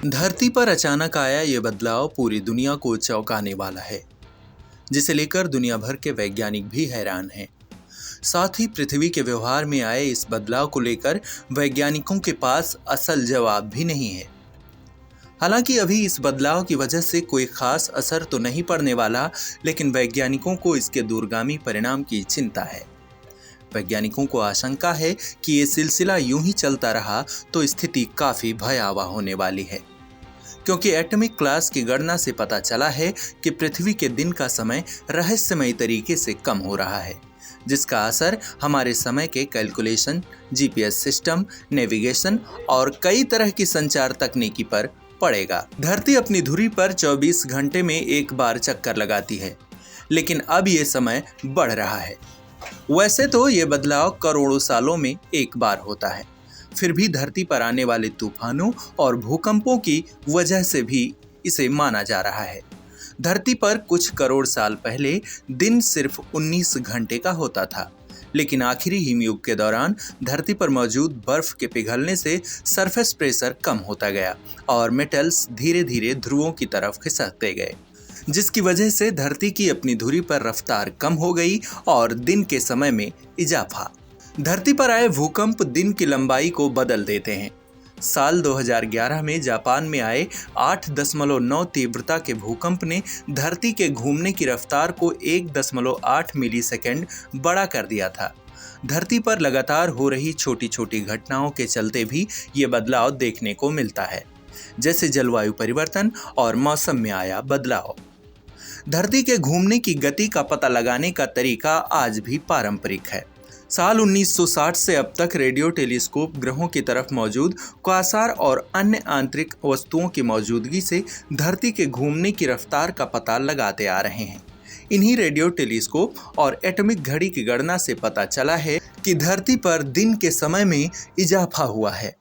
धरती पर अचानक आया ये बदलाव पूरी दुनिया को चौंकाने वाला है, जिसे लेकर दुनिया भर के वैज्ञानिक भी हैरान हैं। साथ ही पृथ्वी के व्यवहार में आए इस बदलाव को लेकर वैज्ञानिकों के पास असल जवाब भी नहीं है। हालांकि अभी इस बदलाव की वजह से कोई खास असर तो नहीं पड़ने वाला, लेकिन वैज्ञानिकों को इसके दूरगामी परिणाम की चिंता है। वैज्ञानिकों को आशंका है कि ये सिलसिला यूं ही चलता रहा तो स्थिति काफी भयावह होने वाली है, क्योंकि एटॉमिक क्लास की गणना से पता चला है कि पृथ्वी के दिन का समय रहस्यमयी तरीके से कम हो रहा है, जिसका असर हमारे समय के कैलकुलेशन, जीपीएस सिस्टम, नेविगेशन और कई तरह की संचार तकनीकी पर पड़ेगा। धरती अपनी धुरी पर 24 घंटे में एक बार चक्कर लगाती है, लेकिन अब ये समय बढ़ रहा है। वैसे तो ये बदलाव करोड़ों सालों में एक बार होता है, फिर भी धरती पर आने वाले तूफानों और भूकंपों की वजह से भी इसे माना जा रहा है। धरती पर कुछ करोड़ साल पहले दिन सिर्फ 19 घंटे का होता था, लेकिन आखिरी हिमयुग के दौरान धरती पर मौजूद बर्फ के पिघलने से सरफेस प्रेशर कम होता गया और मेटल्स धीरे धीरे ध्रुवों की तरफ खिसकते गए, जिसकी वजह से धरती की अपनी धुरी पर रफ्तार कम हो गई और दिन के समय में इजाफा। धरती पर आए भूकंप दिन की लंबाई को बदल देते हैं। साल 2011 में जापान में आए 8.9 तीव्रता के भूकंप ने धरती के घूमने की रफ्तार को 1.8 मिलीसेकंड बड़ा कर दिया था। धरती पर लगातार हो रही छोटी छोटी घटनाओं के चलते भी ये बदलाव देखने को मिलता है, जैसे जलवायु परिवर्तन और मौसम में आया बदलाव। धरती के घूमने की गति का पता लगाने का तरीका आज भी पारंपरिक है। साल 1960 से अब तक रेडियो टेलीस्कोप ग्रहों की तरफ मौजूद क्वासार और अन्य आंतरिक वस्तुओं की मौजूदगी से धरती के घूमने की रफ्तार का पता लगाते आ रहे हैं। इन्हीं रेडियो टेलीस्कोप और एटॉमिक घड़ी की गणना से पता चला है कि धरती पर दिन के समय में इजाफा हुआ है।